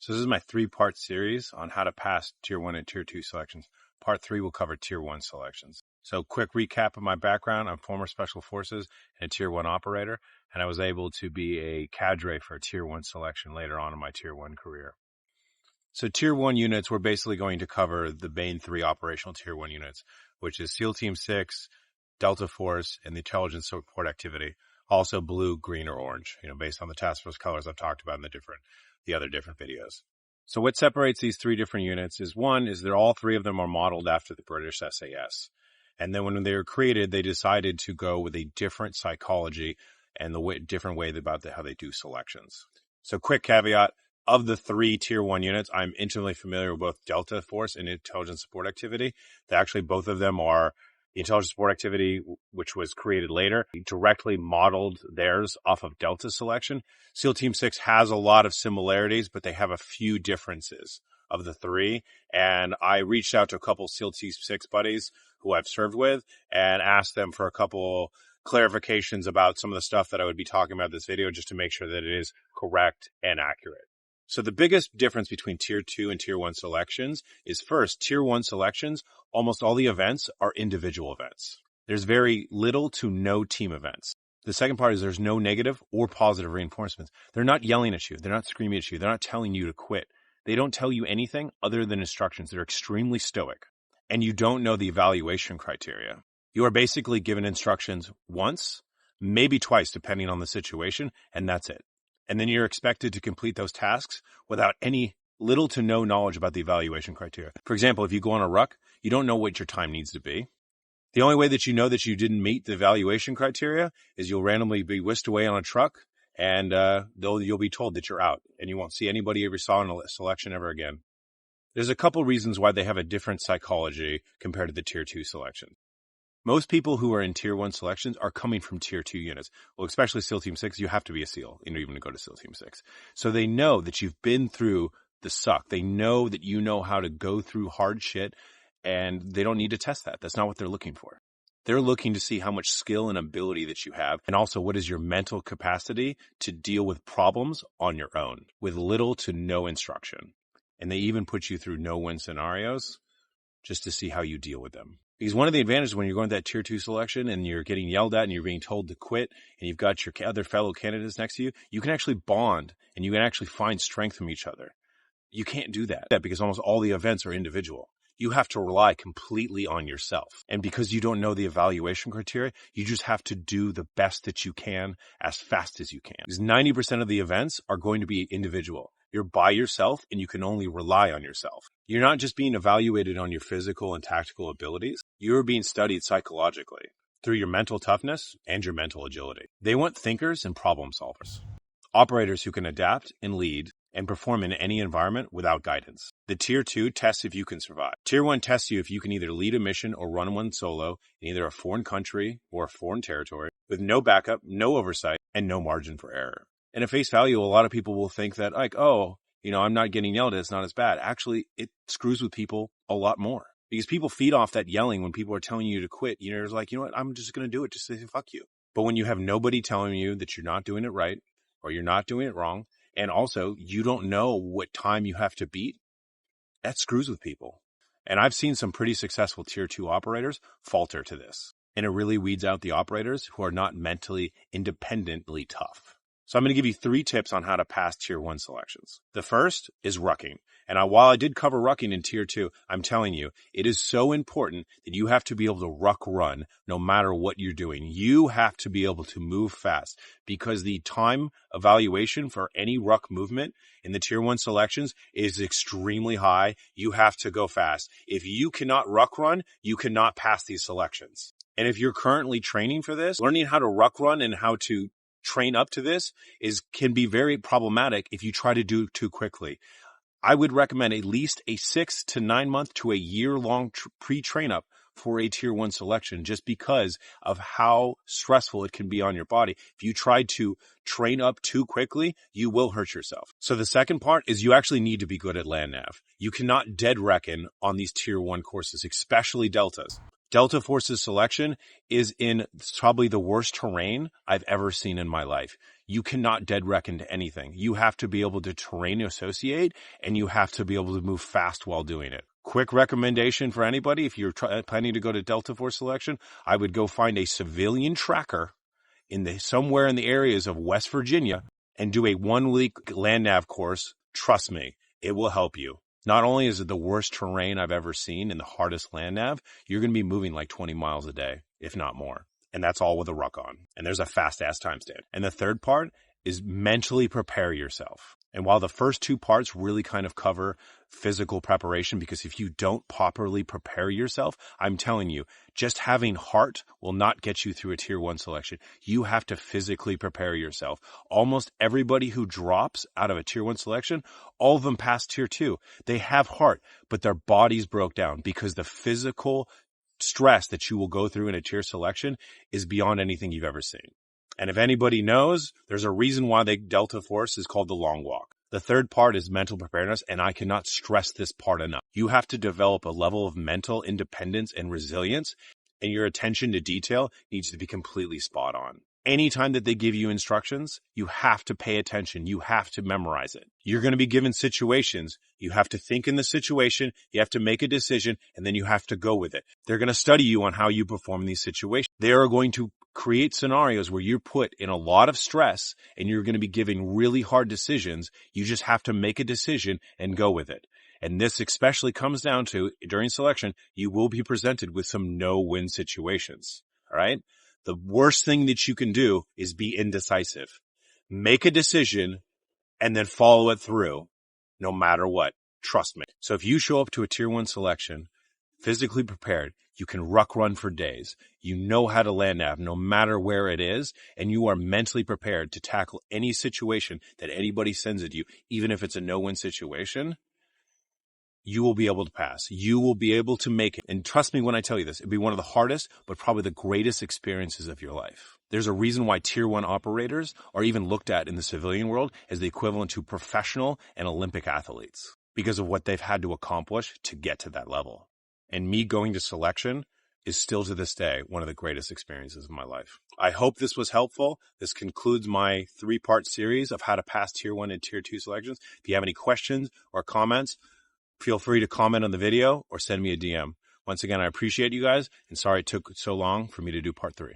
So this is my 3-part series on how to pass Tier 1 and Tier 2 selections. Part 3 will cover Tier 1 selections. So quick recap of my background. I'm former Special Forces and a Tier 1 operator, and I was able to be a cadre for a Tier 1 selection later on in my Tier 1 career. So Tier 1 units, we're basically going to cover the main 3 operational Tier 1 units, which is SEAL Team 6, Delta Force, and the Intelligence Support Activity. Also blue, green, or orange, based on the task force colors I've talked about in the other different videos. So what separates these 3 different units is one, is that all 3 of them are modeled after the British SAS. And then when they were created, they decided to go with a different psychology and different way about how they do selections. So quick caveat, of the 3 Tier 1 units, I'm intimately familiar with both Delta Force and Intelligence Support Activity. Actually, both of them are the Intelligence Support Activity, which was created later, directly modeled theirs off of Delta selection. SEAL Team 6 has a lot of similarities, but they have a few differences of the 3. And I reached out to a couple SEAL Team 6 buddies who I've served with and asked them for a couple clarifications about some of the stuff that I would be talking about in this video, just to make sure that it is correct and accurate. So the biggest difference between Tier 2 and Tier 1 selections is, first, Tier 1 selections, almost all the events are individual events. There's very little to no team events. The second part is there's no negative or positive reinforcements. They're not yelling at you. They're not screaming at you. They're not telling you to quit. They don't tell you anything other than instructions. They're extremely stoic. And you don't know the evaluation criteria. You are basically given instructions once, maybe twice, depending on the situation, and that's it. And then you're expected to complete those tasks without any little to no knowledge about the evaluation criteria. For example, if you go on a ruck, you don't know what your time needs to be. The only way that you know that you didn't meet the evaluation criteria is you'll randomly be whisked away on a truck, and you'll be told that you're out, and you won't see anybody you ever saw in a selection ever again. There's a couple reasons why they have a different psychology compared to the Tier 2 selection. Most people who are in Tier 1 selections are coming from Tier 2 units. Well, especially SEAL Team 6, you have to be a SEAL even to go to SEAL Team 6. So they know that you've been through the suck. They know that you know how to go through hard shit, and they don't need to test that. That's not what they're looking for. They're looking to see how much skill and ability that you have, and also what is your mental capacity to deal with problems on your own with little to no instruction. And they even put you through no-win scenarios just to see how you deal with them. Because one of the advantages when you're going to that Tier 2 selection and you're getting yelled at and you're being told to quit and you've got your other fellow candidates next to you, you can actually bond and you can actually find strength from each other. You can't do that because almost all the events are individual. You have to rely completely on yourself. And because you don't know the evaluation criteria, you just have to do the best that you can as fast as you can. Because 90% of the events are going to be individual. You're by yourself and you can only rely on yourself. You're not just being evaluated on your physical and tactical abilities. You're being studied psychologically through your mental toughness and your mental agility. They want thinkers and problem solvers. Operators who can adapt and lead and perform in any environment without guidance. The Tier 2 tests if you can survive. Tier 1 tests you if you can either lead a mission or run one solo in either a foreign country or a foreign territory with no backup, no oversight, and no margin for error. And at face value, a lot of people will think that I'm not getting yelled at, it's not as bad. Actually, it screws with people a lot more because people feed off that yelling when people are telling you to quit. It's like, what, I'm just going to do it just to say fuck you. But when you have nobody telling you that you're not doing it right or you're not doing it wrong, and also you don't know what time you have to beat, that screws with people. And I've seen some pretty successful Tier 2 operators falter to this. And it really weeds out the operators who are not mentally independently tough. So I'm going to give you 3 tips on how to pass Tier 1 selections. The first is rucking. And while I did cover rucking in Tier 2, I'm telling you, it is so important that you have to be able to ruck run no matter what you're doing. You have to be able to move fast because the time evaluation for any ruck movement in the Tier 1 selections is extremely high. You have to go fast. If you cannot ruck run, you cannot pass these selections. And if you're currently training for this, learning how to ruck run and how to train up to this can be very problematic if you try to do it too quickly. I would recommend at least a 6 to 9 month to a year-long pre-train up for a Tier 1 selection just because of how stressful it can be on your body. If you try to train up too quickly, you will hurt yourself. So the second part is you actually need to be good at land nav. You cannot dead reckon on these Tier 1 courses, especially Deltas. Delta Force's selection is in probably the worst terrain I've ever seen in my life. you cannot dead wreck into anything. You have to be able to terrain associate, and you have to be able to move fast while doing it. Quick recommendation for anybody, if you're planning to go to Delta Force selection, I would go find a civilian tracker somewhere in the areas of West Virginia and do a 1-week land nav course. Trust me, it will help you. Not only is it the worst terrain I've ever seen and the hardest land nav, you're going to be moving like 20 miles a day, if not more. And that's all with a ruck on. And there's a fast-ass timestamp. And the third part is mentally prepare yourself. And while the first two parts really kind of cover physical preparation, because if you don't properly prepare yourself, I'm telling you, just having heart will not get you through a tier 1 selection. You have to physically prepare yourself. Almost everybody who drops out of a tier 1 selection, all of them pass tier 2. They have heart, but their bodies broke down because the physical stress that you will go through in a tier selection is beyond anything you've ever seen. And if anybody knows, there's a reason why the Delta Force is called the long walk. The third part is mental preparedness, and I cannot stress this part enough. You have to develop a level of mental independence and resilience, and your attention to detail needs to be completely spot on. Anytime that they give you instructions, you have to pay attention. You have to memorize it. You're going to be given situations. You have to think in the situation. You have to make a decision, and then you have to go with it. They're going to study you on how you perform in these situations. They are going to create scenarios where you're put in a lot of stress and you're going to be giving really hard decisions. You just have to make a decision and go with it. And this especially comes down to, during selection, you will be presented with some no-win situations. All right? The worst thing that you can do is be indecisive. Make a decision and then follow it through no matter what. Trust me. So if you show up to a tier 1 selection physically prepared, you can ruck run for days. You know how to land nav no matter where it is, and you are mentally prepared to tackle any situation that anybody sends at you, even if it's a no-win situation. You will be able to pass. You will be able to make it. And trust me when I tell you this, it'll be one of the hardest, but probably the greatest experiences of your life. There's a reason why tier 1 operators are even looked at in the civilian world as the equivalent to professional and Olympic athletes because of what they've had to accomplish to get to that level. And me going to selection is still to this day one of the greatest experiences of my life. I hope this was helpful. This concludes my 3-part series of how to pass tier 1 and tier 2 selections. If you have any questions or comments, feel free to comment on the video or send me a DM. Once again, I appreciate you guys, and sorry it took so long for me to do part 3.